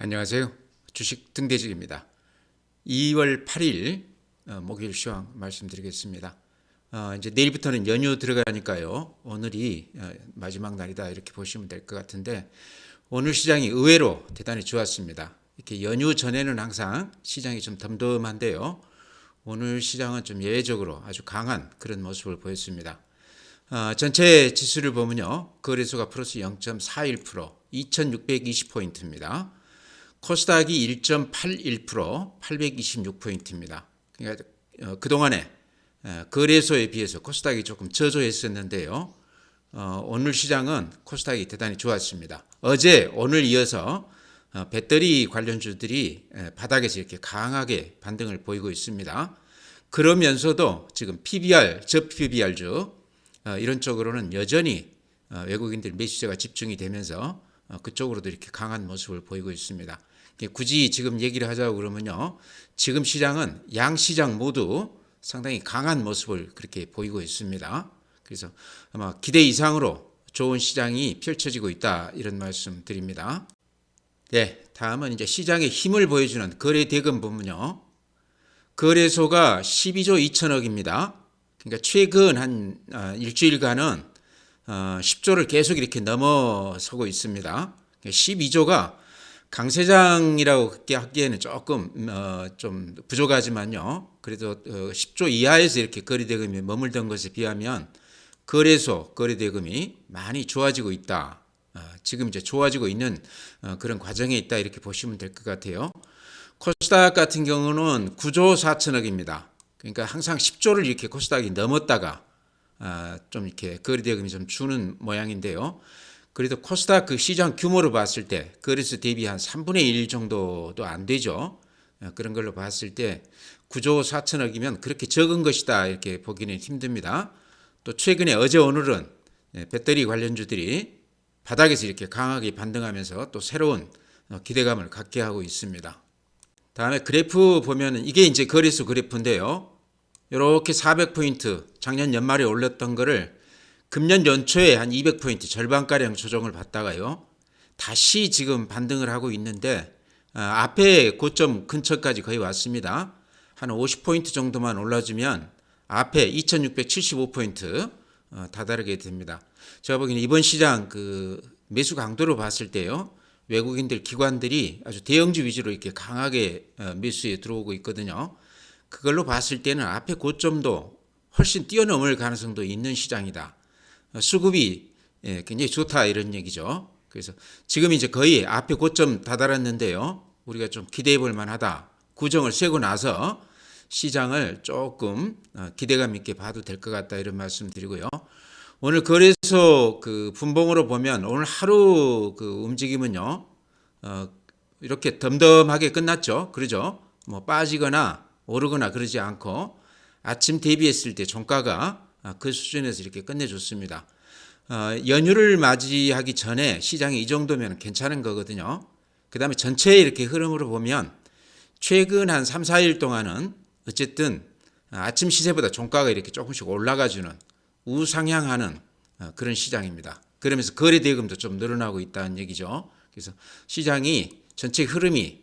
안녕하세요. 주식 등대직입니다. 2월 8일 목요일 시황 말씀드리겠습니다. 이제 내일부터는 연휴 들어가니까요. 오늘이 마지막 날이다 이렇게 보시면 될 것 같은데 오늘 시장이 의외로 대단히 좋았습니다. 이렇게 연휴 전에는 항상 시장이 좀 덤덤한데요. 오늘 시장은 좀 예외적으로 아주 강한 그런 모습을 보였습니다. 전체 지수를 보면요. 거래소가 플러스 0.41%, 2620포인트입니다. 코스닥이 1.81%, 826포인트입니다. 그러니까 그동안에 거래소에 비해서 코스닥이 조금 저조했었는데요. 오늘 시장은 코스닥이 대단히 좋았습니다. 어제 오늘 이어서 배터리 관련주들이 바닥에서 이렇게 강하게 반등을 보이고 있습니다. 그러면서도 지금 PBR, 저 PBR주 이런 쪽으로는 여전히 외국인들 매수세가 집중이 되면서 그쪽으로도 이렇게 강한 모습을 보이고 있습니다. 굳이 지금 얘기를 하자고 그러면요. 지금 시장은 양시장 모두 상당히 강한 모습을 그렇게 보이고 있습니다. 그래서 아마 기대 이상으로 좋은 시장이 펼쳐지고 있다 이런 말씀 드립니다. 네, 다음은 이제 시장의 힘을 보여주는 거래 대금 부분요. 거래소가 12조 2천억입니다. 그러니까 최근 한 일주일간은 10조를 계속 이렇게 넘어서고 있습니다. 12조가 강세장이라고 하기에는 조금 좀 부족하지만요. 그래도 10조 이하에서 이렇게 거래대금이 머물던 것에 비하면 거래소 거래대금이 많이 좋아지고 있다. 지금 이제 좋아지고 있는 그런 과정에 있다 이렇게 보시면 될 것 같아요. 코스닥 같은 경우는 9조 4천억입니다. 그러니까 항상 10조를 이렇게 코스닥이 넘었다가 좀 이렇게 거래대금이 좀 주는 모양인데요. 그래도 코스닥 그 시장 규모로 봤을 때 거래소 대비 한 3분의 1 정도도 안 되죠. 그런 걸로 봤을 때 9조 4천억이면 그렇게 적은 것이다 이렇게 보기는 힘듭니다. 또 최근에 어제 오늘은 배터리 관련주들이 바닥에서 이렇게 강하게 반등하면서 또 새로운 기대감을 갖게 하고 있습니다. 다음에 그래프 보면은 이게 이제 거래소 그래프인데요. 이렇게 400포인트 작년 연말에 올렸던 거를 금년 연초에 한 200포인트 절반가량 조정을 받다가요. 다시 지금 반등을 하고 있는데 앞에 고점 근처까지 거의 왔습니다. 한 50포인트 정도만 올라주면 앞에 2675포인트 다다르게 됩니다. 제가 보기에는 이번 시장 그 매수 강도로 봤을 때요. 외국인들 기관들이 아주 대형주 위주로 이렇게 강하게 매수에 들어오고 있거든요. 그걸로 봤을 때는 앞에 고점도 훨씬 뛰어넘을 가능성도 있는 시장이다. 수급이 굉장히 좋다 이런 얘기죠. 그래서 지금 이제 거의 앞에 고점 다다랐는데요. 우리가 좀 기대해 볼 만하다. 구정을 세고 나서 시장을 조금 기대감 있게 봐도 될 것 같다 이런 말씀 드리고요. 오늘 거래소 그 분봉으로 보면 오늘 하루 그 움직임은요. 이렇게 덤덤하게 끝났죠. 그러죠. 뭐 빠지거나 오르거나 그러지 않고 아침 대비했을 때 종가가 그 수준에서 이렇게 끝내줬습니다. 연휴를 맞이하기 전에 시장이 이 정도면 괜찮은 거거든요. 그 다음에 전체 이렇게 흐름으로 보면 최근 한 3, 4일 동안은 어쨌든 아침 시세보다 종가가 이렇게 조금씩 올라가주는 우상향하는 그런 시장입니다. 그러면서 거래대금도 좀 늘어나고 있다는 얘기죠. 그래서 시장이 전체 흐름이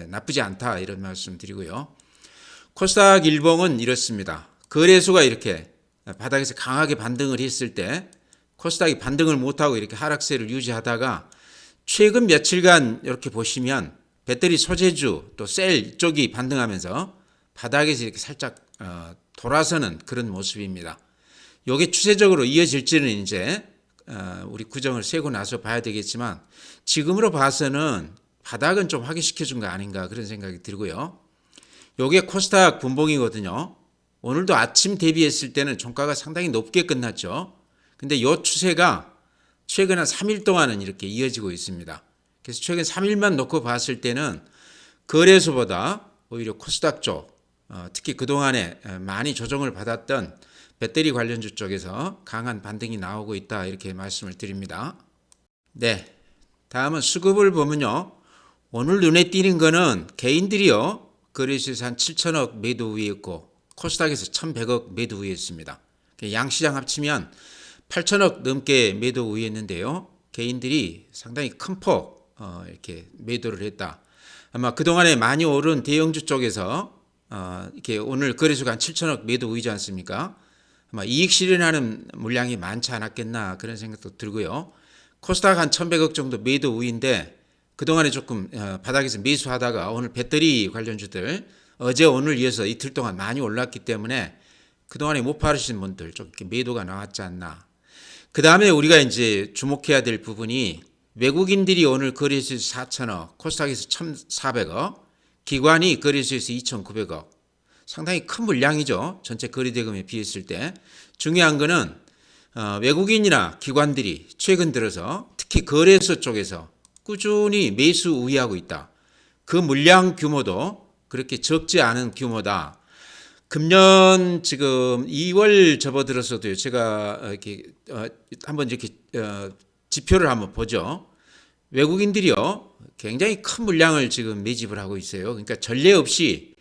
나쁘지 않다 이런 말씀 드리고요. 코스닥 일봉은 이렇습니다. 거래소가 이렇게 바닥에서 강하게 반등을 했을 때 코스닥이 반등을 못하고 이렇게 하락세를 유지하다가 최근 며칠간 이렇게 보시면 배터리 소재주 또 셀 쪽이 반등하면서 바닥에서 이렇게 살짝 돌아서는 그런 모습입니다. 이게 추세적으로 이어질지는 이제 우리 구정을 세고 나서 봐야 되겠지만 지금으로 봐서는 바닥은 좀 확인시켜 준 거 아닌가 그런 생각이 들고요. 이게 코스닥 분봉이거든요. 오늘도 아침 대비했을 때는 종가가 상당히 높게 끝났죠. 근데 이 추세가 최근 한 3일 동안은 이렇게 이어지고 있습니다. 그래서 최근 3일만 놓고 봤을 때는 거래소보다 오히려 코스닥 쪽, 특히 그동안에 많이 조정을 받았던 배터리 관련주 쪽에서 강한 반등이 나오고 있다 이렇게 말씀을 드립니다. 네, 다음은 수급을 보면요. 오늘 눈에 띄는 거는 개인들이요. 거래소에서 한 7천억 매도 우위였고 코스닥에서 1,100억 매도 우위였습니다. 양시장 합치면 8천억 넘게 매도 우위였는데요. 개인들이 상당히 큰 폭 이렇게 매도를 했다. 아마 그동안에 많이 오른 대형주 쪽에서 이렇게 오늘 거래소가 한 7천억 매도 우위지 않습니까? 아마 이익 실현하는 물량이 많지 않았겠나 그런 생각도 들고요. 코스닥 한 1,100억 정도 매도 우위인데 그동안에 조금 바닥에서 매수하다가 오늘 배터리 관련주들 어제 오늘 이어서 이틀 동안 많이 올랐기 때문에 그동안에 못 팔으신 분들 좀 이렇게 매도가 나왔지 않나. 그 다음에 우리가 이제 주목해야 될 부분이 외국인들이 오늘 거래소에서 4천억, 코스닥에서 1,400억, 기관이 거래소에서 2,900억. 상당히 큰 물량이죠. 전체 거래대금에 비했을 때. 중요한 거는 외국인이나 기관들이 최근 들어서 특히 거래소 쪽에서 꾸준히 매수 우위하고 있다. 그 물량 규모도 그렇게 적지 않은 규모다. 금년 지금 2월 접어들어서도요. 제가 이렇게 한번 이렇게 지표를 한번 보죠. 외국인들이요. 굉장히 큰 물량을 지금 매집을 하고 있어요. 그러니까 전례 없이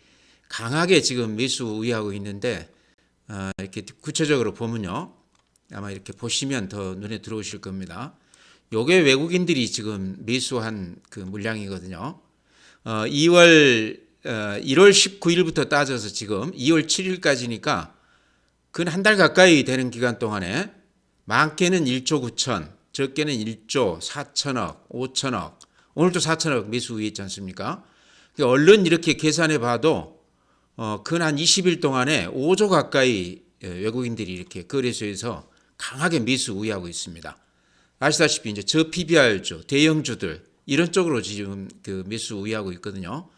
강하게 지금 매수 우위하고 있는데 이렇게 구체적으로 보면요. 아마 이렇게 보시면 더 눈에 들어오실 겁니다. 요게 외국인들이 지금 매수한 그 물량이거든요. 1월 19일부터 따져서 지금 2월 7일까지니까 근 한 달 가까이 되는 기간 동안에 많게는 1조 9천, 적게는 1조 4천억, 5천억, 오늘도 4천억 매수 우위 있지 않습니까? 그러니까 얼른 이렇게 계산해 봐도 근 한 20일 동안에 5조 가까이 외국인들이 이렇게 거래소에서 강하게 매수 우위하고 있습니다. 아시다시피 이제 저 PBR주, 대형주들 이런 쪽으로 지금 그 매수 우위하고 있거든요.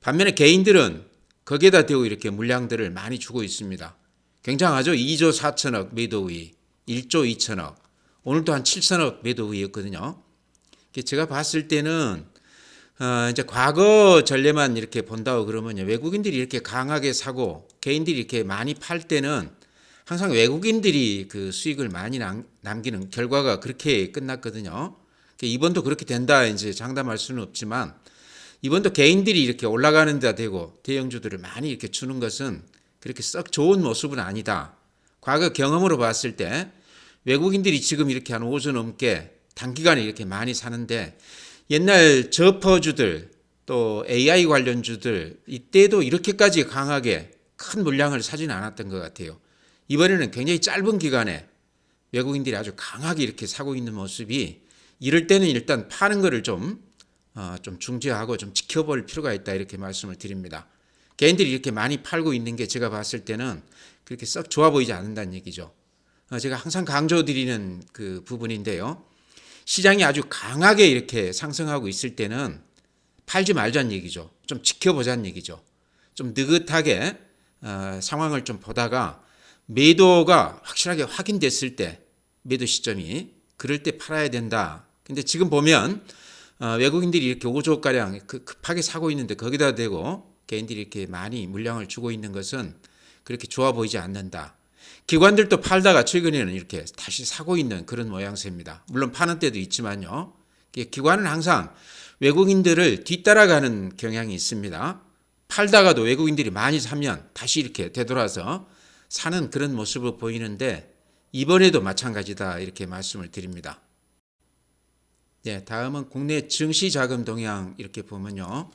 반면에 개인들은 거기에다 대고 이렇게 물량들을 많이 주고 있습니다. 굉장하죠. 2조 4천억 매도 우위, 1조 2천억, 오늘도 한 7천억 매도 우위였거든요. 제가 봤을 때는 이제 과거 전례만 이렇게 본다고 그러면 외국인들이 이렇게 강하게 사고 개인들이 이렇게 많이 팔 때는 항상 외국인들이 그 수익을 많이 남기는 결과가 그렇게 끝났거든요. 이번도 그렇게 된다 이제 장담할 수는 없지만 이번도 개인들이 이렇게 올라가는 데 되고 대형주들을 많이 이렇게 주는 것은 그렇게 썩 좋은 모습은 아니다. 과거 경험으로 봤을 때 외국인들이 지금 이렇게 한 5조 넘게 단기간에 이렇게 많이 사는데 옛날 저퍼주들 또 AI 관련주들 이때도 이렇게까지 강하게 큰 물량을 사지는 않았던 것 같아요. 이번에는 굉장히 짧은 기간에 외국인들이 아주 강하게 이렇게 사고 있는 모습이 이럴 때는 일단 파는 거를 좀 중지하고 좀 지켜볼 필요가 있다 이렇게 말씀을 드립니다. 개인들이 이렇게 많이 팔고 있는 게 제가 봤을 때는 그렇게 썩 좋아 보이지 않는다는 얘기죠. 제가 항상 강조드리는 그 부분인데요. 시장이 아주 강하게 이렇게 상승하고 있을 때는 팔지 말자는 얘기죠. 좀 지켜보자는 얘기죠. 좀 느긋하게 상황을 좀 보다가 매도가 확실하게 확인됐을 때 매도 시점이 그럴 때 팔아야 된다. 근데 지금 보면 외국인들이 이렇게 5조가량 급하게 사고 있는데 거기다 대고 개인들이 이렇게 많이 물량을 주고 있는 것은 그렇게 좋아 보이지 않는다. 기관들도 팔다가 최근에는 이렇게 다시 사고 있는 그런 모양새입니다. 물론 파는 때도 있지만요. 기관은 항상 외국인들을 뒤따라가는 경향이 있습니다. 팔다가도 외국인들이 많이 사면 다시 이렇게 되돌아서 사는 그런 모습을 보이는데 이번에도 마찬가지다 이렇게 말씀을 드립니다. 네, 다음은 국내 증시 자금 동향 이렇게 보면요.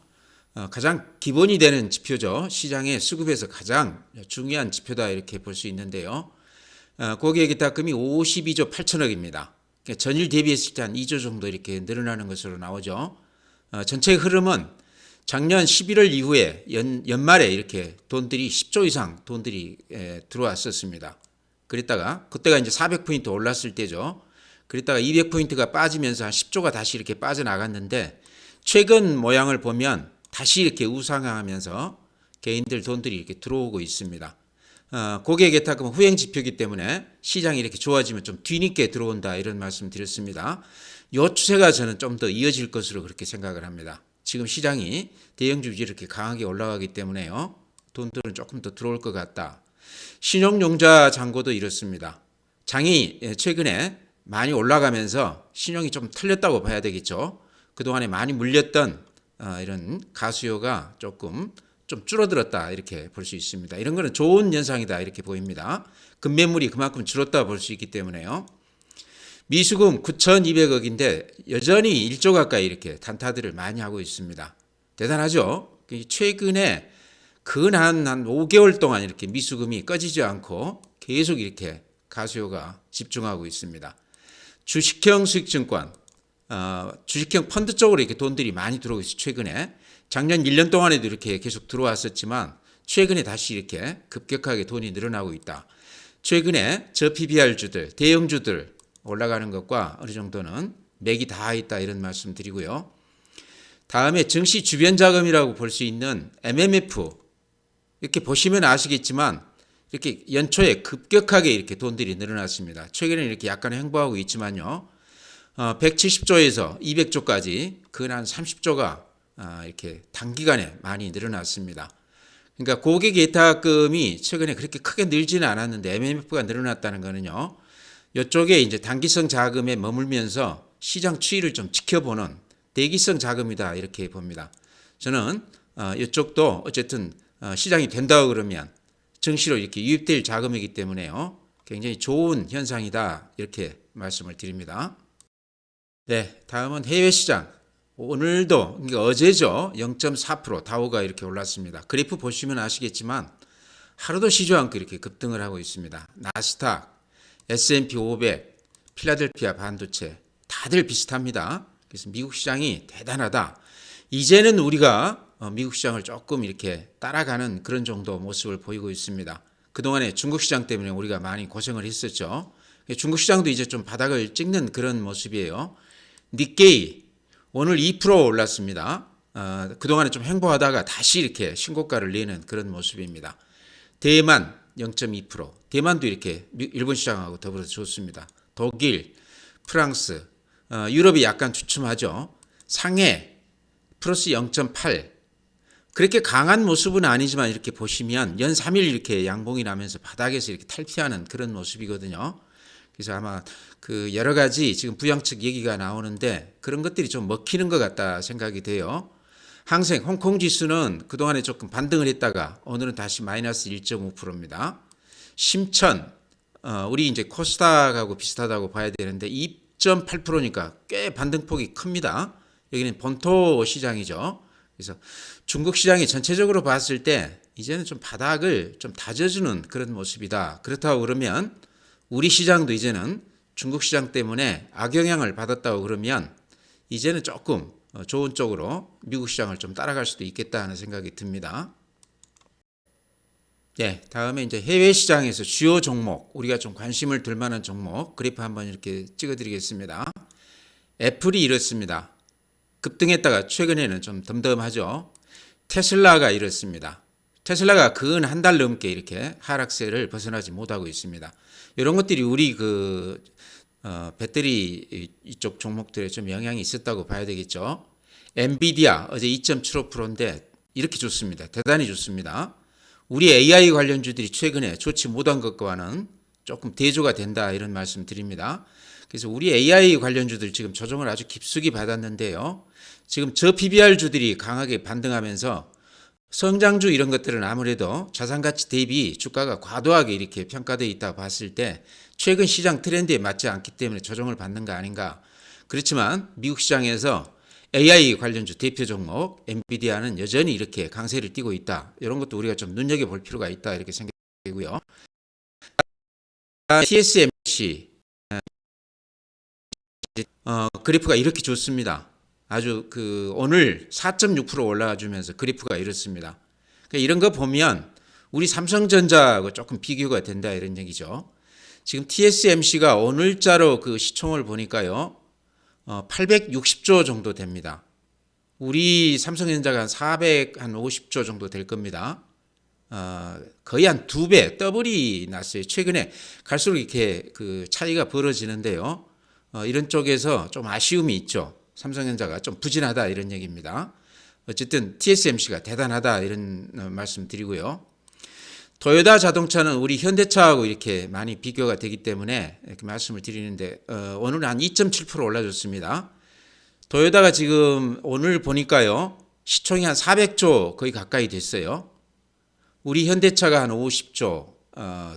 가장 기본이 되는 지표죠. 시장의 수급에서 가장 중요한 지표다 이렇게 볼 수 있는데요. 고객 예탁금이 52조 8천억입니다. 그러니까 전일 대비했을 때 한 2조 정도 이렇게 늘어나는 것으로 나오죠. 전체 흐름은 작년 11월 이후에 연말에 이렇게 돈들이 10조 이상 돈들이 들어왔었습니다. 그랬다가 그때가 이제 400포인트 올랐을 때죠. 그랬다가 200포인트가 빠지면서 한 10조가 다시 이렇게 빠져나갔는데 최근 모양을 보면 다시 이렇게 우상향하면서 개인들 돈들이 이렇게 들어오고 있습니다. 고객 예탁금은 후행 지표이기 때문에 시장이 이렇게 좋아지면 좀 뒤늦게 들어온다 이런 말씀 드렸습니다. 이 추세가 저는 좀 더 이어질 것으로 그렇게 생각을 합니다. 지금 시장이 대형주 위주로 이렇게 강하게 올라가기 때문에요. 돈들은 조금 더 들어올 것 같다. 신용융자 잔고도 이렇습니다. 장이 최근에 많이 올라가면서 신용이 좀 털렸다고 봐야 되겠죠. 그동안에 많이 물렸던 이런 가수요가 조금 좀 줄어들었다 이렇게 볼 수 있습니다. 이런 거는 좋은 현상이다 이렇게 보입니다. 급매물이 그만큼 줄었다 볼 수 있기 때문에요. 미수금 9,200억인데 여전히 1조 가까이 이렇게 단타들을 많이 하고 있습니다. 대단하죠? 최근에 한 5개월 동안 이렇게 미수금이 꺼지지 않고 계속 이렇게 가수요가 집중하고 있습니다. 주식형 수익증권, 주식형 펀드 쪽으로 이렇게 돈들이 많이 들어오고 있어요. 최근에 작년 1년 동안에도 이렇게 계속 들어왔었지만 최근에 다시 이렇게 급격하게 돈이 늘어나고 있다. 최근에 저 PBR주들, 대형주들 올라가는 것과 어느 정도는 맥이 닿아 있다 이런 말씀 드리고요. 다음에 증시 주변 자금이라고 볼 수 있는 MMF 이렇게 보시면 아시겠지만 이렇게 연초에 급격하게 이렇게 돈들이 늘어났습니다. 최근에는 이렇게 약간 횡보하고 있지만요. 170조에서 200조까지 근 한 30조가 이렇게 단기간에 많이 늘어났습니다. 그러니까 고객 예탁금이 최근에 그렇게 크게 늘지는 않았는데 MMF가 늘어났다는 거는요. 이쪽에 이제 단기성 자금에 머물면서 시장 추이를 좀 지켜보는 대기성 자금이다 이렇게 봅니다. 저는 이쪽도 어쨌든 시장이 된다고 그러면 증시로 이렇게 유입될 자금이기 때문에요. 굉장히 좋은 현상이다 이렇게 말씀을 드립니다. 네, 다음은 해외 시장. 오늘도 그러니까 어제죠. 0.4% 다우가 이렇게 올랐습니다. 그래프 보시면 아시겠지만 하루도 쉬지 않고 이렇게 급등을 하고 있습니다. 나스닥, S&P 500, 필라델피아 반도체 다들 비슷합니다. 그래서 미국 시장이 대단하다. 이제는 우리가 미국 시장을 조금 이렇게 따라가는 그런 정도 모습을 보이고 있습니다. 그동안에 중국 시장 때문에 우리가 많이 고생을 했었죠. 중국 시장도 이제 좀 바닥을 찍는 그런 모습이에요. 니케이 오늘 2% 올랐습니다. 그동안에 좀 횡보하다가 다시 이렇게 신고가를 내는 그런 모습입니다. 대만 0.2%, 대만도 이렇게 일본 시장하고 더불어서 좋습니다. 독일, 프랑스, 유럽이 약간 주춤하죠. 상해 플러스 0.8. 그렇게 강한 모습은 아니지만 이렇게 보시면 연 3일 이렇게 양봉이 나면서 바닥에서 이렇게 탈피하는 그런 모습이거든요. 그래서 아마 그 여러 가지 지금 부양측 얘기가 나오는데 그런 것들이 좀 먹히는 것 같다 생각이 돼요. 항생 홍콩 지수는 그동안에 조금 반등을 했다가 오늘은 다시 마이너스 1.5%입니다. 심천 우리 이제 코스닥하고 비슷하다고 봐야 되는데 2.8%니까 꽤 반등폭이 큽니다. 여기는 본토 시장이죠. 그래서 중국 시장이 전체적으로 봤을 때 이제는 좀 바닥을 좀 다져주는 그런 모습이다. 그렇다고 그러면 우리 시장도 이제는 중국 시장 때문에 악영향을 받았다고 그러면 이제는 조금 좋은 쪽으로 미국 시장을 좀 따라갈 수도 있겠다 하는 생각이 듭니다. 네, 다음에 이제 해외 시장에서 주요 종목, 우리가 좀 관심을 둘 만한 종목 그래프 한번 이렇게 찍어드리겠습니다. 애플이 이렇습니다. 급등했다가 최근에는 좀 덤덤하죠. 테슬라가 이렇습니다. 테슬라가 근 한 달 넘게 이렇게 하락세를 벗어나지 못하고 있습니다. 이런 것들이 우리 배터리 이쪽 종목들에 좀 영향이 있었다고 봐야 되겠죠. 엔비디아 어제 2.75%인데 이렇게 좋습니다. 대단히 좋습니다. 우리 AI 관련주들이 최근에 좋지 못한 것과는 조금 대조가 된다 이런 말씀 드립니다. 그래서 우리 AI 관련주들 지금 조정을 아주 깊숙이 받았는데요. 지금 저 PBR주들이 강하게 반등하면서 성장주 이런 것들은 아무래도 자산가치 대비 주가가 과도하게 이렇게 평가되어 있다고 봤을 때 최근 시장 트렌드에 맞지 않기 때문에 조정을 받는 거 아닌가. 그렇지만 미국 시장에서 AI 관련주 대표 종목 엔비디아는 여전히 이렇게 강세를 띠고 있다. 이런 것도 우리가 좀 눈여겨볼 필요가 있다 이렇게 생각되고요. TSMC 그래프가 이렇게 좋습니다. 아주 오늘 4.6% 올라와주면서 그래프가 이렇습니다. 그러니까 이런 거 보면 우리 삼성전자하고 조금 비교가 된다 이런 얘기죠. 지금 TSMC가 오늘자로 그 시총을 보니까요, 860조 정도 됩니다. 우리 삼성전자가 한 450조 정도 될 겁니다. 거의 한 2배, 더블이 났어요. 최근에 갈수록 이렇게 그 차이가 벌어지는데요. 이런 쪽에서 좀 아쉬움이 있죠. 삼성전자가 좀 부진하다 이런 얘기입니다. 어쨌든 TSMC가 대단하다 이런 말씀 드리고요. 도요타 자동차는 우리 현대차하고 이렇게 많이 비교가 되기 때문에 이렇게 말씀을 드리는데 오늘은 한 2.7% 올라줬습니다. 도요타가 지금 오늘 보니까요. 시총이 한 400조 거의 가까이 됐어요. 우리 현대차가 한 50조,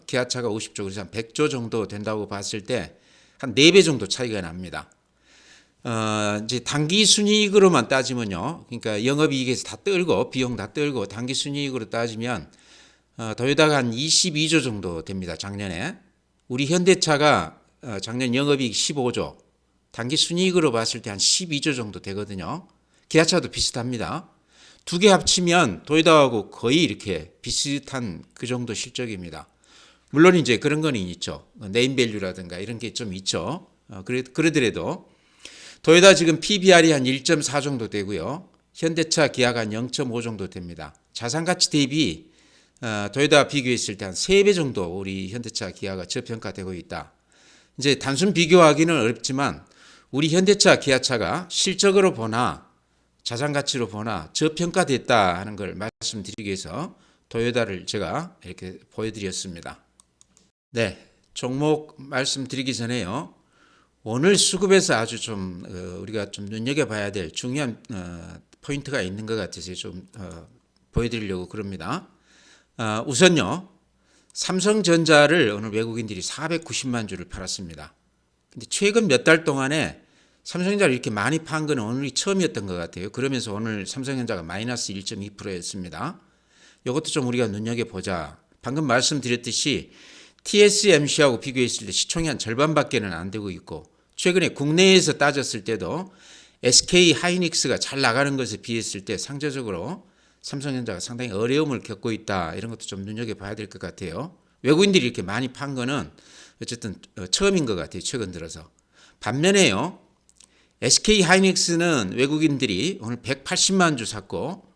기아차가 50조, 그래서 한 100조 정도 된다고 봤을 때 한 4배 정도 차이가 납니다. 이제 단기 순이익으로만 따지면요. 그러니까 영업이익에서 다 떨고 비용 다 떨고 단기 순이익으로 따지면 도요타가 한 22조 정도 됩니다. 작년에. 우리 현대차가 작년 영업이익 15조, 단기 순이익으로 봤을 때 한 12조 정도 되거든요. 기아차도 비슷합니다. 두 개 합치면 도요타하고 거의 이렇게 비슷한 그 정도 실적입니다. 물론 이제 그런 거는 있죠. 네임밸류라든가 이런 게 좀 있죠. 그러더라도 도요타 지금 PBR이 한 1.4 정도 되고요. 현대차, 기아가 한 0.5 정도 됩니다. 자산가치 대비 도요타 비교했을 때 한 3배 정도 우리 현대차, 기아가 저평가되고 있다. 이제 단순 비교하기는 어렵지만 우리 현대차, 기아차가 실적으로 보나 자산가치로 보나 저평가됐다 하는 걸 말씀드리기 위해서 도요타를 제가 이렇게 보여드렸습니다. 네, 종목 말씀드리기 전에요. 오늘 수급에서 아주 좀 우리가 좀 눈여겨봐야 될 중요한 포인트가 있는 것 같아서 좀 보여드리려고 그럽니다. 우선요, 삼성전자를 오늘 외국인들이 490만 주를 팔았습니다. 근데 최근 몇 달 동안에 삼성전자를 이렇게 많이 판 건 오늘이 처음이었던 것 같아요. 그러면서 오늘 삼성전자가 마이너스 1.2%였습니다. 이것도 좀 우리가 눈여겨보자. 방금 말씀드렸듯이 TSMC하고 비교했을 때 시총이 한 절반밖에는 안 되고 있고 최근에 국내에서 따졌을 때도 SK 하이닉스가 잘 나가는 것에 비했을 때 상대적으로 삼성전자가 상당히 어려움을 겪고 있다. 이런 것도 좀 눈여겨봐야 될 것 같아요. 외국인들이 이렇게 많이 판 거는 어쨌든 처음인 것 같아요. 최근 들어서. 반면에요. SK 하이닉스는 외국인들이 오늘 180만 주 샀고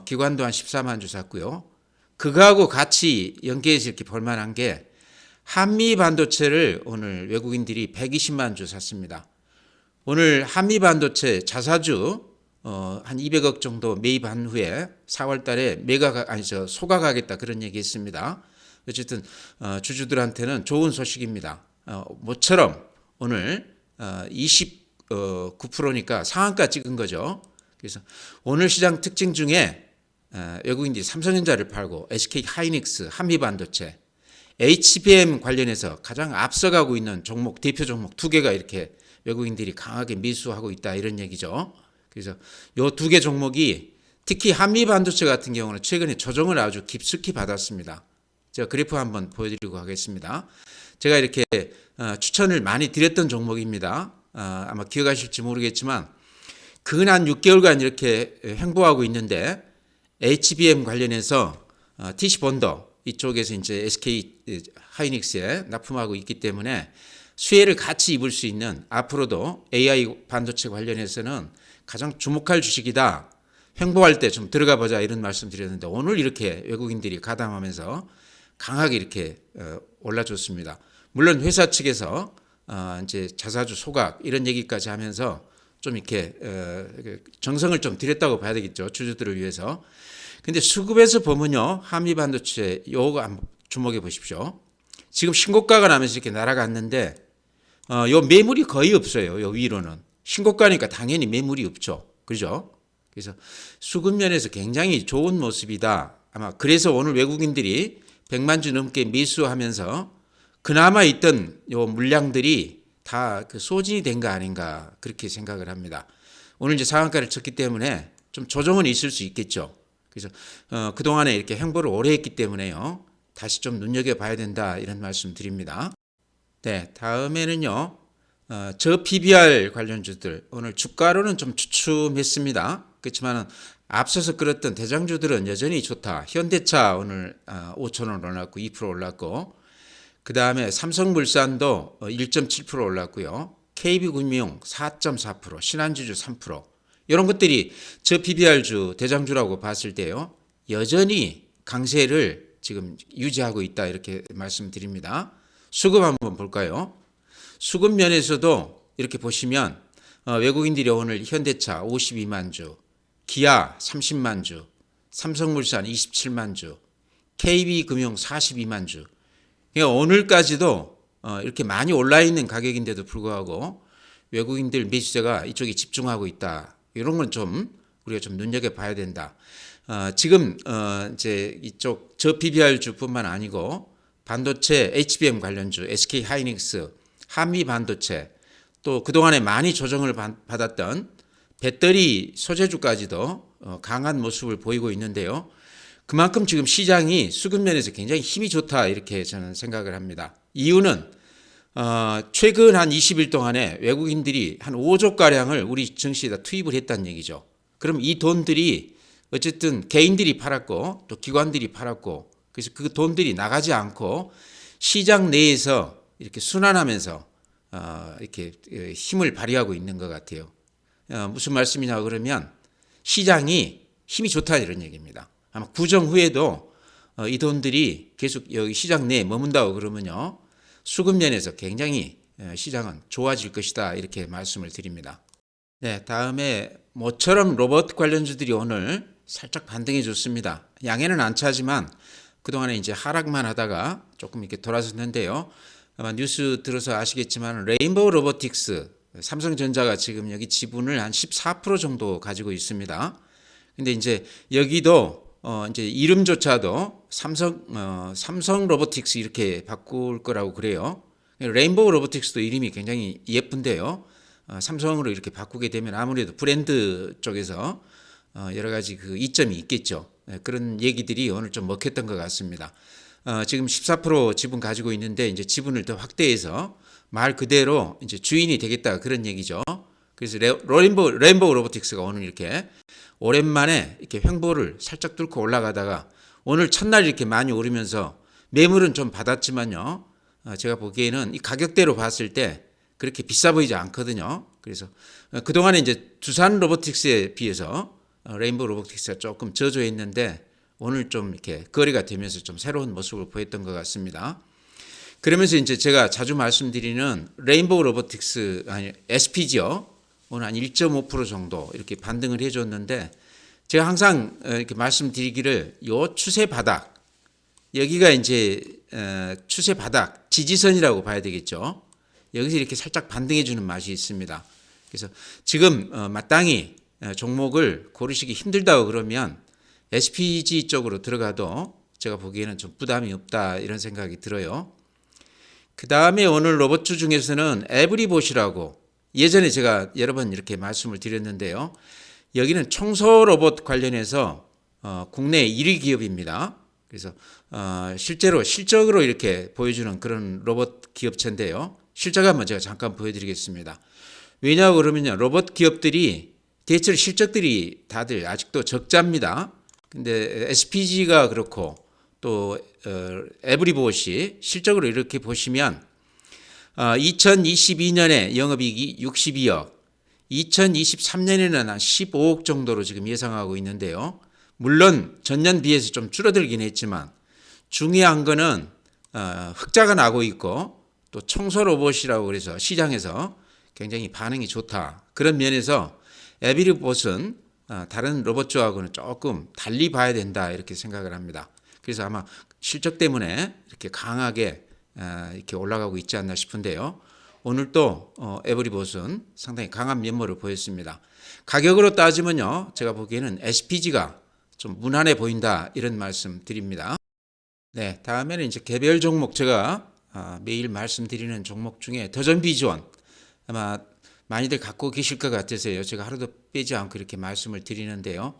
기관도 한 14만 주 샀고요. 그거하고 같이 연계해서 이렇게 볼만한 게 한미 반도체를 오늘 외국인들이 120만 주 샀습니다. 오늘 한미 반도체 자사주 한 200억 정도 매입한 후에 4월 달에 소각하겠다 그런 얘기 했습니다. 어쨌든 주주들한테는 좋은 소식입니다. 모처럼 오늘 29%니까 상한가 찍은 거죠. 그래서 오늘 시장 특징 중에 외국인들이 삼성전자를 팔고 SK 하이닉스, 한미반도체, HBM 관련해서 가장 앞서가고 있는 종목, 대표 종목 두 개가 이렇게 외국인들이 강하게 매수하고 있다 이런 얘기죠. 그래서 이 두 개 종목이 특히 한미반도체 같은 경우는 최근에 조정을 아주 깊숙이 받았습니다. 제가 그래프 한번 보여드리고 하겠습니다. 제가 이렇게 추천을 많이 드렸던 종목입니다. 아마 기억하실지 모르겠지만 근 6개월간 이렇게 횡보하고 있는데 HBM 관련해서 TC 본더 이쪽에서 이제 SK 하이닉스에 납품하고 있기 때문에 수혜를 같이 입을 수 있는 앞으로도 AI 반도체 관련해서는 가장 주목할 주식이다. 횡보할 때 좀 들어가 보자 이런 말씀 드렸는데 오늘 이렇게 외국인들이 가담하면서 강하게 이렇게 올라줬습니다. 물론 회사 측에서 이제 자사주 소각 이런 얘기까지 하면서 좀 이렇게 정성을 좀 들였다고 봐야 되겠죠. 주주들을 위해서. 근데 수급에서 보면요. 한미 반도체 요거 한번 주목해 보십시오. 지금 신고가가 나면서 이렇게 날아갔는데 요 매물이 거의 없어요. 요 위로는. 신고가니까 당연히 매물이 없죠. 그죠? 그래서 수급 면에서 굉장히 좋은 모습이다. 아마 그래서 오늘 외국인들이 100만 주 넘게 매수하면서 그나마 있던 요 물량들이 다 그 소진이 된 거 아닌가 그렇게 생각을 합니다. 오늘 이제 상한가를 쳤기 때문에 좀 조정은 있을 수 있겠죠. 그래서 그동안에 이렇게 횡보를 오래 했기 때문에요. 다시 좀 눈여겨봐야 된다 이런 말씀 드립니다. 네, 다음에는요. 저 PBR 관련주들 오늘 주가로는 좀 주춤했습니다. 그렇지만 앞서서 끌었던 대장주들은 여전히 좋다. 현대차 오늘 5,000원 올랐고 2% 올랐고 그 다음에 삼성물산도 1.7% 올랐고요. KB금융 4.4%, 신한주주 3%. 이런 것들이 저 PBR주 대장주라고 봤을 때요. 여전히 강세를 지금 유지하고 있다 이렇게 말씀드립니다. 수급 한번 볼까요? 수급 면에서도 이렇게 보시면 외국인들이 오늘 현대차 52만 주, 기아 30만 주, 삼성물산 27만 주, KB금융 42만 주. 그러니까 오늘까지도 이렇게 많이 올라 있는 가격인데도 불구하고 외국인들 매수세가 이쪽에 집중하고 있다. 이런 건 좀 우리가 좀 눈여겨봐야 된다. 지금 이제 이쪽 저 PBR 주뿐만 아니고 반도체 HBM 관련주, SK 하이닉스, 한미 반도체, 또 그동안에 많이 조정을 받았던 배터리 소재주까지도 강한 모습을 보이고 있는데요. 그만큼 지금 시장이 수급 면에서 굉장히 힘이 좋다 이렇게 저는 생각을 합니다. 이유는 최근 한 20일 동안에 외국인들이 한 5조 가량을 우리 증시에다 투입을 했다는 얘기죠. 그럼 이 돈들이 어쨌든 개인들이 팔았고 또 기관들이 팔았고, 그래서 그 돈들이 나가지 않고 시장 내에서 이렇게 순환하면서 이렇게 힘을 발휘하고 있는 것 같아요. 무슨 말씀이냐 그러면 시장이 힘이 좋다 이런 얘기입니다. 아마 구정 후에도 이 돈들이 계속 여기 시장 내에 머문다고 그러면요, 수급 면에서 굉장히 시장은 좋아질 것이다 이렇게 말씀을 드립니다. 네, 다음에 모처럼 로봇 관련주들이 오늘 살짝 반등해 줬습니다. 양에는 안 차지만 그동안에 이제 하락만 하다가 조금 이렇게 돌아섰는데요. 아마 뉴스 들어서 아시겠지만 레인보우 로보틱스, 삼성전자가 지금 여기 지분을 한 14% 정도 가지고 있습니다. 근데 이제 여기도 이제 이름조차도 삼성 로보틱스 이렇게 바꿀 거라고 그래요. 레인보우 로보틱스도 이름이 굉장히 예쁜데요. 삼성으로 이렇게 바꾸게 되면 아무래도 브랜드 쪽에서 여러 가지 그 이점이 있겠죠. 그런 얘기들이 오늘 좀 먹혔던 것 같습니다. 지금 14% 지분 가지고 있는데 이제 지분을 더 확대해서 말 그대로 이제 주인이 되겠다 그런 얘기죠. 그래서 레인보우 로보틱스가 오늘 이렇게 오랜만에 이렇게 횡보를 살짝 뚫고 올라가다가 오늘 첫날 이렇게 많이 오르면서 매물은 좀 받았지만요, 제가 보기에는 이 가격대로 봤을 때 그렇게 비싸 보이지 않거든요. 그래서 그동안에 이제 두산 로보틱스에 비해서 레인보우 로보틱스가 조금 저조했는데 오늘 좀 이렇게 거래가 되면서 좀 새로운 모습을 보였던 것 같습니다. 그러면서 이제 제가 자주 말씀드리는 레인보우 로보틱스, 아니 SPG요. 오늘 한 1.5% 정도 이렇게 반등을 해줬는데, 제가 항상 이렇게 말씀드리기를 요 추세 바닥, 여기가 이제 추세 바닥 지지선이라고 봐야 되겠죠. 여기서 이렇게 살짝 반등해주는 맛이 있습니다. 그래서 지금 마땅히 종목을 고르시기 힘들다고 그러면 SPG 쪽으로 들어가도 제가 보기에는 좀 부담이 없다 이런 생각이 들어요. 그 다음에 오늘 로봇주 중에서는 에브리봇이라고, 예전에 제가 여러 번 이렇게 말씀을 드렸는데요. 여기는 청소 로봇 관련해서 국내 1위 기업입니다. 그래서 실제로 실적으로 이렇게 보여주는 그런 로봇 기업체인데요. 실적 한번 제가 잠깐 보여드리겠습니다. 왜냐하고 그러면요, 로봇 기업들이 대체로 실적들이 다들 아직도 적자입니다. 근데 SPG가 그렇고 또 에브리봇이 실적으로 이렇게 보시면 2022년에 영업이익이 62억, 2023년에는 한 15억 정도로 지금 예상하고 있는데요. 물론 전년 비해서 좀 줄어들긴 했지만 중요한 거는 흑자가 나고 있고 또 청소 로봇이라고 그래서 시장에서 굉장히 반응이 좋다. 그런 면에서 에브리봇은 다른 로봇주하고는 조금 달리 봐야 된다 이렇게 생각을 합니다. 그래서 아마 실적 때문에 이렇게 강하게 이렇게 올라가고 있지 않나 싶은데요. 오늘 또 에브리봇은 상당히 강한 면모를 보였습니다. 가격으로 따지면요, 제가 보기에는 SPG가 좀 무난해 보인다 이런 말씀 드립니다. 네, 다음에는 이제 개별 종목, 제가 매일 말씀드리는 종목 중에 더전비전, 아마 많이들 갖고 계실 것 같아서요, 제가 하루도 빼지 않고 이렇게 말씀을 드리는데요.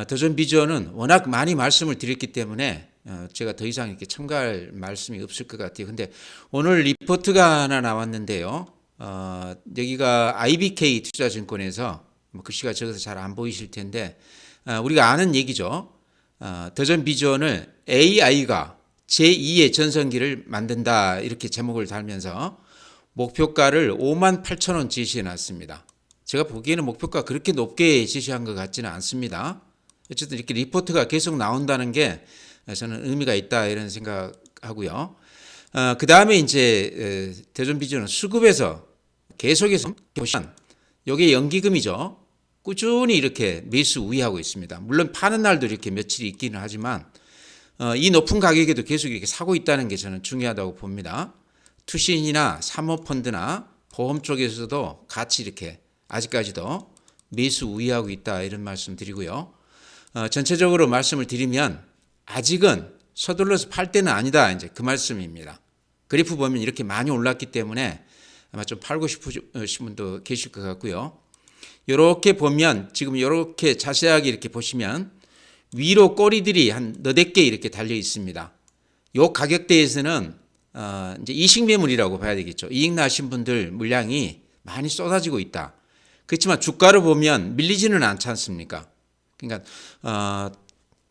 더전비전은 워낙 많이 말씀을 드렸기 때문에 제가 더 이상 이렇게 첨가할 말씀이 없을 것 같아요. 근데 오늘 리포트가 하나 나왔는데요. 여기가 IBK 투자증권에서 글씨가 적어서 잘 안 보이실 텐데 우리가 아는 얘기죠. 더전비전을 AI가 제2의 전성기를 만든다 이렇게 제목을 달면서 목표가를 58,000원 제시해 놨습니다. 제가 보기에는 목표가 그렇게 높게 제시한 것 같지는 않습니다. 어쨌든 이렇게 리포트가 계속 나온다는 게 저는 의미가 있다 이런 생각하고요. 그 다음에 이제 더전비전은 수급에서 계속해서 보시면 이게 연기금이죠. 꾸준히 이렇게 매수 우위하고 있습니다. 물론 파는 날도 이렇게 며칠이 있기는 하지만 이 높은 가격에도 계속 이렇게 사고 있다는 게 저는 중요하다고 봅니다. 투신이나 사모펀드나 보험 쪽에서도 같이 이렇게 아직까지도 매수 우위하고 있다 이런 말씀 드리고요. 전체적으로 말씀을 드리면 아직은 서둘러서 팔 때는 아니다 이제 그 말씀입니다. 그래프 보면 이렇게 많이 올랐기 때문에 아마 좀 팔고 싶으신 분도 계실 것 같고요. 이렇게 보면 지금 이렇게 자세하게 이렇게 보시면 위로 꼬리들이 한 너댓 개 이렇게 달려 있습니다. 요 가격대에서는 이제 이식 매물이라고 봐야 되겠죠. 이익 나신 분들 물량이 많이 쏟아지고 있다. 그렇지만 주가를 보면 밀리지는 않지 않습니까? 그러니까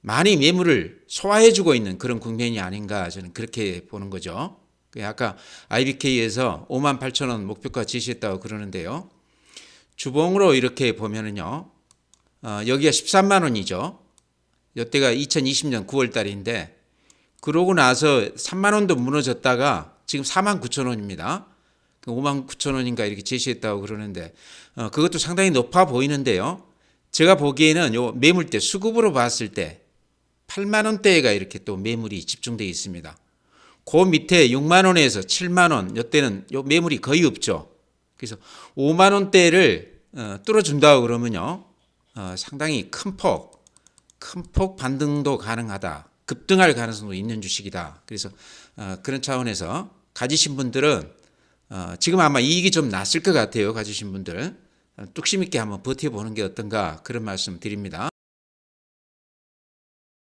많이 매물을 소화해주고 있는 그런 국면이 아닌가 저는 그렇게 보는 거죠. 아까 IBK에서 58,000원 목표가 제시했다고 그러는데요. 주봉으로 이렇게 보면은요, 여기가 13만 원이죠. 이때가 2020년 9월 달인데, 그러고 나서 3만 원도 무너졌다가 지금 49,000원입니다. 59,000원인가 이렇게 제시했다고 그러는데, 그것도 상당히 높아 보이는데요. 제가 보기에는 요 매물대 수급으로 봤을 때 8만 원대가 이렇게 또 매물이 집중되어 있습니다. 그 밑에 6만 원에서 7만 원, 이때는 요 매물이 거의 없죠. 그래서 5만 원대를 뚫어준다고 그러면요, 상당히 큰 폭 반등도 가능하다. 급등할 가능성도 있는 주식이다. 그래서 그런 차원에서 가지신 분들은 지금 아마 이익이 좀 났을 것 같아요. 가지신 분들 뚝심 있게 한번 버텨보는 게 어떤가 그런 말씀 드립니다.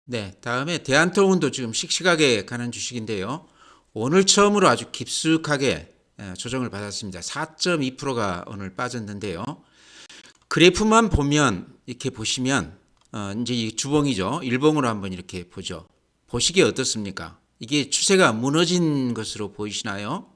네, 다음에 대한통운도 지금 씩씩하게 가는 주식인데요. 오늘 처음으로 아주 깊숙하게 조정을 받았습니다. 4.2%가 오늘 빠졌는데요. 그래프만 보면 이렇게 보시면 이제 이 주봉이죠. 일봉으로 한번 이렇게 보죠. 보시기에 어떻습니까? 이게 추세가 무너진 것으로 보이시나요?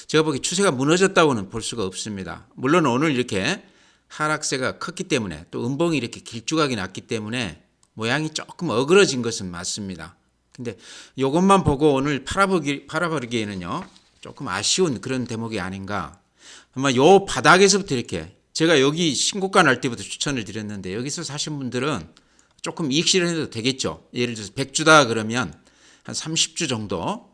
제가 보기에 추세가 무너졌다고는 볼 수가 없습니다. 물론 오늘 이렇게 하락세가 컸기 때문에 또 음봉이 이렇게 길쭉하게 났기 때문에 모양이 조금 어그러진 것은 맞습니다. 근데 이것만 보고 오늘 팔아버리기에는요, 조금 아쉬운 그런 대목이 아닌가. 아마 요 바닥에서부터 이렇게 제가 여기 신고가 날 때부터 추천을 드렸는데 여기서 사신 분들은 조금 이익 실현해도 되겠죠. 예를 들어서 100주다 그러면 한 30주 정도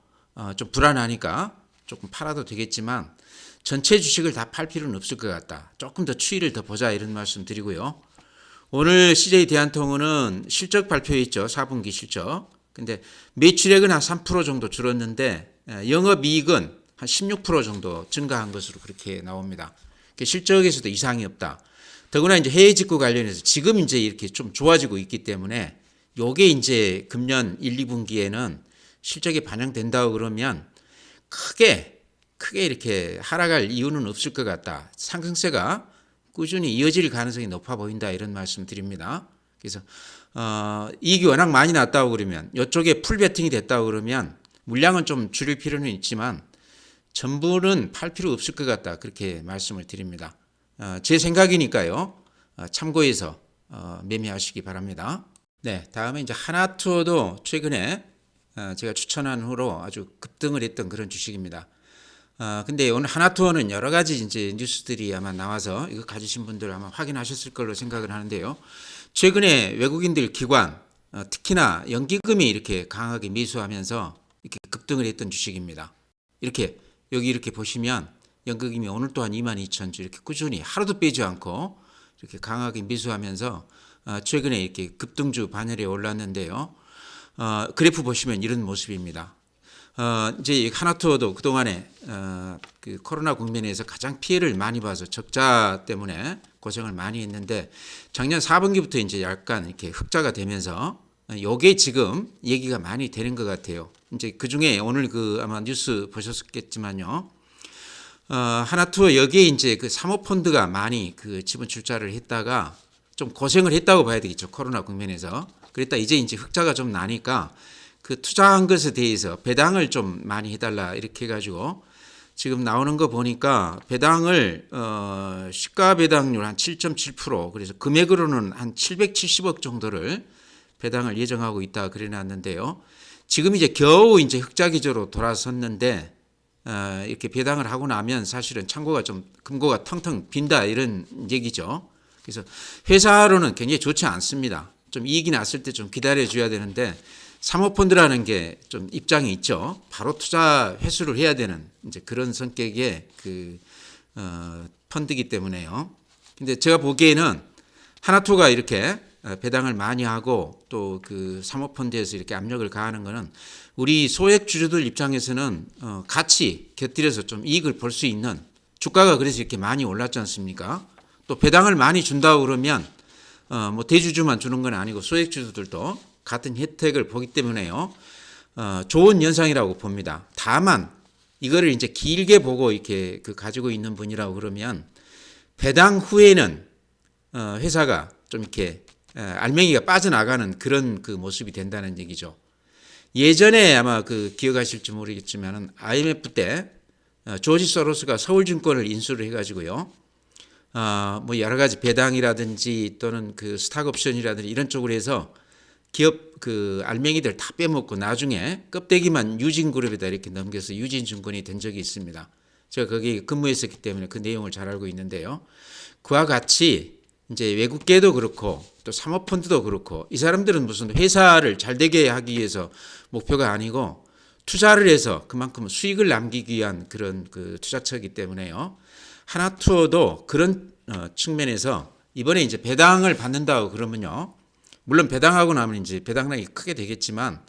좀 불안하니까 조금 팔아도 되겠지만 전체 주식을 다 팔 필요는 없을 것 같다. 조금 더 추이를 더 보자 이런 말씀 드리고요. 오늘 CJ 대한통운은 실적 발표했죠. 4분기 실적. 근데 매출액은 한 3% 정도 줄었는데 영업이익은 한 16% 정도 증가한 것으로 그렇게 나옵니다. 실적에서도 이상이 없다. 더구나 이제 해외 직구 관련해서 지금 이제 이렇게 좀 좋아지고 있기 때문에 요게 이제 금년 1, 2분기에는 실적에 반영된다고 그러면 크게 이렇게 하락할 이유는 없을 것 같다. 상승세가 꾸준히 이어질 가능성이 높아 보인다 이런 말씀 드립니다. 그래서 이익이 워낙 많이 났다고 그러면 이쪽에 풀 베팅이 됐다고 그러면 물량은 좀 줄일 필요는 있지만 전부는 팔 필요 없을 것 같다 그렇게 말씀을 드립니다. 제 생각이니까요. 참고해서 매매하시기 바랍니다. 네, 다음에 이제 하나투어도 최근에 제가 추천한 후로 아주 급등을 했던 그런 주식입니다. 근데 오늘 하나투어는 여러 가지 이제 뉴스들이 아마 나와서 이거 가지신 분들 아마 확인하셨을 걸로 생각을 하는데요. 최근에 외국인들 기관, 특히나 연기금이 이렇게 강하게 매수하면서 이렇게 급등을 했던 주식입니다. 이렇게 여기 이렇게 보시면 연기금이 오늘 또한 22,000주 이렇게 꾸준히 하루도 빼지 않고 이렇게 강하게 매수하면서 최근에 이렇게 급등주 반열에 올랐는데요. 그래프 보시면 이런 모습입니다. 이제 하나투어도 그동안에 그 코로나 국면에서 가장 피해를 많이 봐서 적자 때문에 고생을 많이 했는데 작년 4분기부터 이제 약간 이렇게 흑자가 되면서 요게 지금 얘기가 많이 되는 것 같아요. 이제 그 중에 오늘 그 아마 뉴스 보셨겠지만요. 하나투어 여기에 이제 그 사모펀드가 많이 그 지분 출자를 했다가 좀 고생을 했다고 봐야 되겠죠. 코로나 국면에서. 그랬다 이제 흑자가 좀 나니까 그 투자한 것에 대해서 배당을 좀 많이 해달라 이렇게 해가지고 지금 나오는 거 보니까 배당을 시가 배당률 한 7.7% 그래서 금액으로는 한 770억 정도를 배당을 예정하고 있다 그래놨는데요. 지금 이제 겨우 이제 흑자 기조로 돌아섰는데 이렇게 배당을 하고 나면 사실은 창고가 좀 금고가 텅텅 빈다 이런 얘기죠. 그래서 회사로는 굉장히 좋지 않습니다. 좀 이익이 났을 때 좀 기다려줘야 되는데 사모펀드라는 게 좀 입장이 있죠. 바로 투자 회수를 해야 되는 이제 그런 성격의 그 펀드이기 때문에요. 근데 제가 보기에는 하나투어가 이렇게 배당을 많이 하고 또 그 사모펀드에서 이렇게 압력을 가하는 것은 우리 소액 주주들 입장에서는 같이 곁들여서 좀 이익을 볼 수 있는, 주가가 그래서 이렇게 많이 올랐지 않습니까? 또 배당을 많이 준다고 그러면 뭐 대주주만 주는 건 아니고 소액 주주들도 같은 혜택을 보기 때문에요. 좋은 현상이라고 봅니다. 다만 이거를 이제 길게 보고 이렇게 가지고 있는 분이라고 그러면 배당 후에는 회사가 좀 이렇게 알맹이가 빠져나가는 그런 모습이 된다는 얘기죠. 예전에 아마 기억하실지 모르겠지만은 IMF 때 조지 소로스가 서울증권을 인수를 해가지고요. 뭐 여러 가지 배당이라든지 또는 스탁옵션이라든지 이런 쪽으로 해서 기업 알맹이들 다 빼먹고 나중에 껍데기만 유진그룹에다 이렇게 넘겨서 유진증권이 된 적이 있습니다. 제가 거기 근무했었기 때문에 그 내용을 잘 알고 있는데요. 그와 같이 이제 외국계도 그렇고 또 사모펀드도 그렇고 이 사람들은 무슨 회사를 잘 되게 하기 위해서 목표가 아니고 투자를 해서 그만큼 수익을 남기기 위한 그런 투자처이기 때문에요. 하나투어도 그런 측면에서 이번에 이제 배당을 받는다고 그러면요. 물론 배당하고 나면 이제 배당량이 크게 되겠지만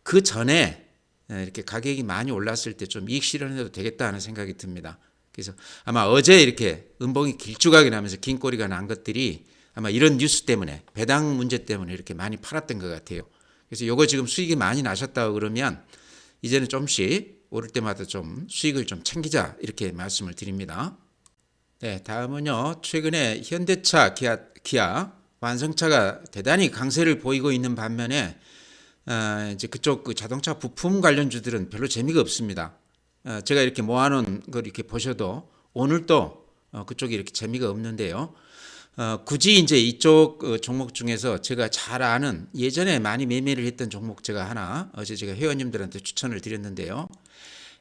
그 전에 이렇게 가격이 많이 올랐을 때 좀 이익 실현해도 되겠다 하는 생각이 듭니다. 그래서 아마 어제 이렇게 음봉이 길쭉하게 나면서 긴 꼬리가 난 것들이 아마 이런 뉴스 때문에 배당 문제 때문에 이렇게 많이 팔았던 것 같아요. 그래서 요거 지금 수익이 많이 나셨다고 그러면 이제는 좀씩 오를 때마다 좀 수익을 좀 챙기자 이렇게 말씀을 드립니다. 네, 다음은요. 최근에 현대차, 기아 완성차가 대단히 강세를 보이고 있는 반면에 이제 그쪽 자동차 부품 관련주들은 별로 재미가 없습니다. 제가 이렇게 모아놓은 걸 이렇게 보셔도 오늘도 그쪽이 이렇게 재미가 없는데요. 굳이 이제 이쪽 종목 중에서 제가 잘 아는 예전에 많이 매매를 했던 종목 제가 하나 어제 제가 회원님들한테 추천을 드렸는데요.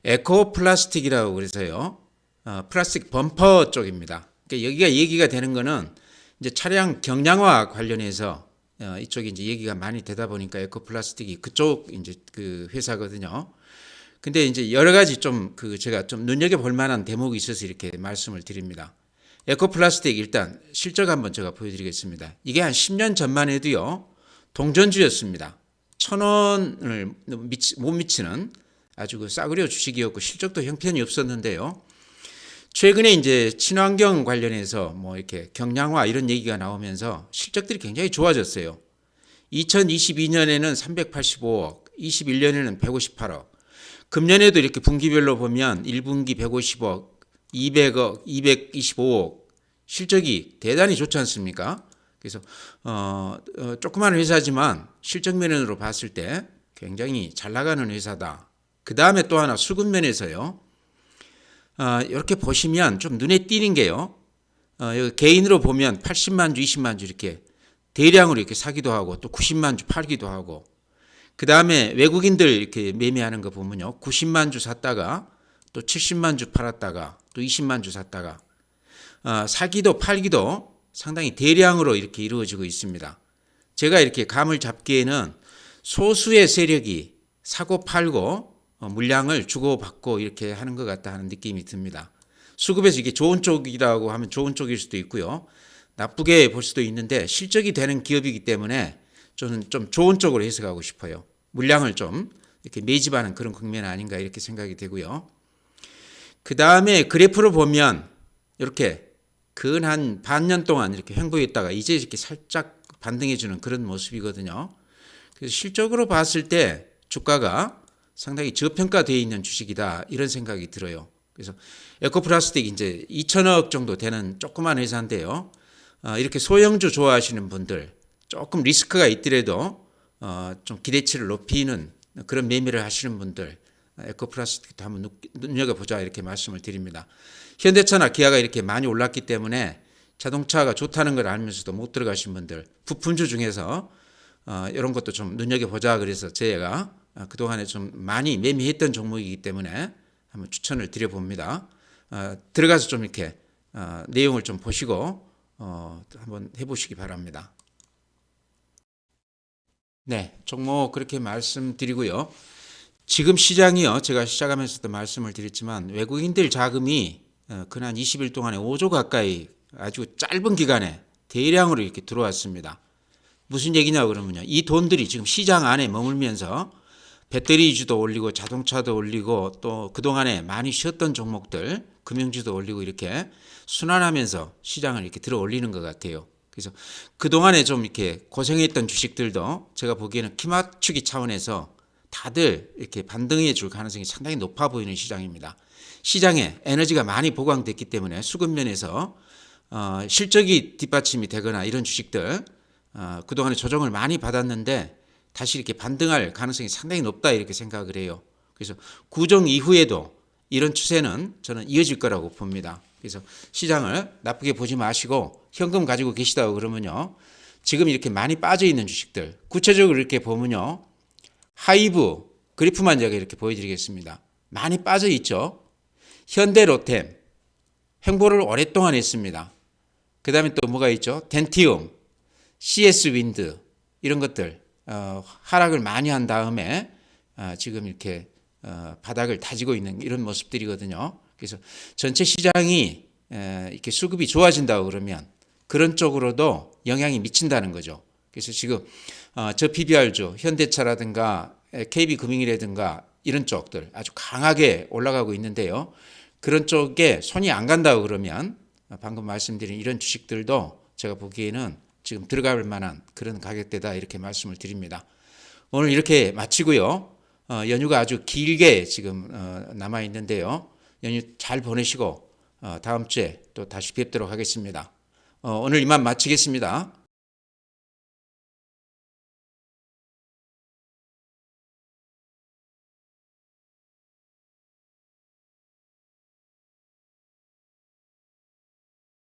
에코 플라스틱이라고 그래서요. 플라스틱 범퍼 쪽입니다. 그러니까 여기가 얘기가 되는 거는 이제 차량 경량화 관련해서 이쪽이 이제 얘기가 많이 되다 보니까 에코 플라스틱이 그쪽 이제 회사거든요. 근데 이제 여러 가지 좀 제가 좀 눈여겨볼 만한 대목이 있어서 이렇게 말씀을 드립니다. 에코 플라스틱 일단 실적 한번 제가 보여드리겠습니다. 이게 한 10년 전만 해도요. 동전주였습니다. 1,000원을 못 미치는 아주 싸구려 주식이었고 실적도 형편이 없었는데요. 최근에 이제 친환경 관련해서 뭐 이렇게 경량화 이런 얘기가 나오면서 실적들이 굉장히 좋아졌어요. 2022년에는 385억, 21년에는 158억. 금년에도 이렇게 분기별로 보면 1분기 150억, 200억, 225억 실적이 대단히 좋지 않습니까? 그래서 조그만 회사지만 실적 면으로 봤을 때 굉장히 잘 나가는 회사다. 그 다음에 또 하나 수급 면에서요. 이렇게 보시면 좀 눈에 띄는 게요. 여기 개인으로 보면 80만 주, 20만 주 이렇게 대량으로 이렇게 사기도 하고 또 90만 주 팔기도 하고 그 다음에 외국인들 이렇게 매매하는 거 보면요. 90만 주 샀다가 또 70만 주 팔았다가 또 20만 주 샀다가 사기도 팔기도 상당히 대량으로 이렇게 이루어지고 있습니다. 제가 이렇게 감을 잡기에는 소수의 세력이 사고 팔고 물량을 주고받고 이렇게 하는 것 같다 하는 느낌이 듭니다. 수급에서 이게 좋은 쪽이라고 하면 좋은 쪽일 수도 있고요. 나쁘게 볼 수도 있는데 실적이 되는 기업이기 때문에 저는 좀 좋은 쪽으로 해석하고 싶어요. 물량을 좀 이렇게 매집하는 그런 국면 아닌가 이렇게 생각이 되고요. 그 다음에 그래프로 보면 이렇게 근 한 반년 동안 이렇게 횡보했다가 이제 이렇게 살짝 반등해주는 그런 모습이거든요. 그래서 실적으로 봤을 때 주가가 상당히 저평가되어 있는 주식이다 이런 생각이 들어요. 그래서 에코플라스틱 이제 2천억 정도 되는 조그만 회사인데요. 이렇게 소형주 좋아하시는 분들 조금 리스크가 있더라도 좀 기대치를 높이는 그런 매매를 하시는 분들 에코플라스틱도 한번 눈여겨보자 이렇게 말씀을 드립니다. 현대차나 기아가 이렇게 많이 올랐기 때문에 자동차가 좋다는 걸 알면서도 못 들어가신 분들 부품주 중에서 이런 것도 좀 눈여겨보자 그래서 제가 그동안에 좀 많이 매매했던 종목이기 때문에 한번 추천을 드려봅니다. 들어가서 좀 이렇게 내용을 좀 보시고 한번 해보시기 바랍니다. 네, 종목 그렇게 말씀드리고요. 지금 시장이요. 제가 시작하면서도 말씀을 드렸지만 외국인들 자금이 근한 20일 동안에 5조 가까이 아주 짧은 기간에 대량으로 이렇게 들어왔습니다. 무슨 얘기냐 그러면요. 이 돈들이 지금 시장 안에 머물면서 배터리주도 올리고 자동차도 올리고 또 그동안에 많이 쉬었던 종목들 금융주도 올리고 이렇게 순환하면서 시장을 이렇게 들어 올리는 것 같아요. 그래서 그동안에 좀 이렇게 고생했던 주식들도 제가 보기에는 키 맞추기 차원에서 다들 이렇게 반등해 줄 가능성이 상당히 높아 보이는 시장입니다. 시장에 에너지가 많이 보강됐기 때문에 수급 면에서 실적이 뒷받침이 되거나 이런 주식들 그동안에 조정을 많이 받았는데 다시 이렇게 반등할 가능성이 상당히 높다 이렇게 생각을 해요. 그래서 구정 이후에도 이런 추세는 저는 이어질 거라고 봅니다. 그래서 시장을 나쁘게 보지 마시고 현금 가지고 계시다고 그러면요. 지금 이렇게 많이 빠져 있는 주식들 구체적으로 이렇게 보면요. 하이브 그래프만 제가 이렇게 보여드리겠습니다. 많이 빠져 있죠. 현대로템 횡보를 오랫동안 했습니다. 그 다음에 또 뭐가 있죠? 덴티움, CS 윈드 이런 것들 하락을 많이 한 다음에 지금 이렇게 바닥을 다지고 있는 이런 모습들이거든요. 그래서 전체 시장이 이렇게 수급이 좋아진다고 그러면 그런 쪽으로도 영향이 미친다는 거죠. 그래서 지금 저 PBR주 현대차라든가 KB금융이라든가 이런 쪽들 아주 강하게 올라가고 있는데요. 그런 쪽에 손이 안 간다고 그러면 방금 말씀드린 이런 주식들도 제가 보기에는 지금 들어갈 만한 그런 가격대다 이렇게 말씀을 드립니다. 오늘 이렇게 마치고요. 연휴가 아주 길게 지금 남아 있는데요. 연휴 잘 보내시고 다음 주에 또 다시 뵙도록 하겠습니다. 오늘 이만 마치겠습니다.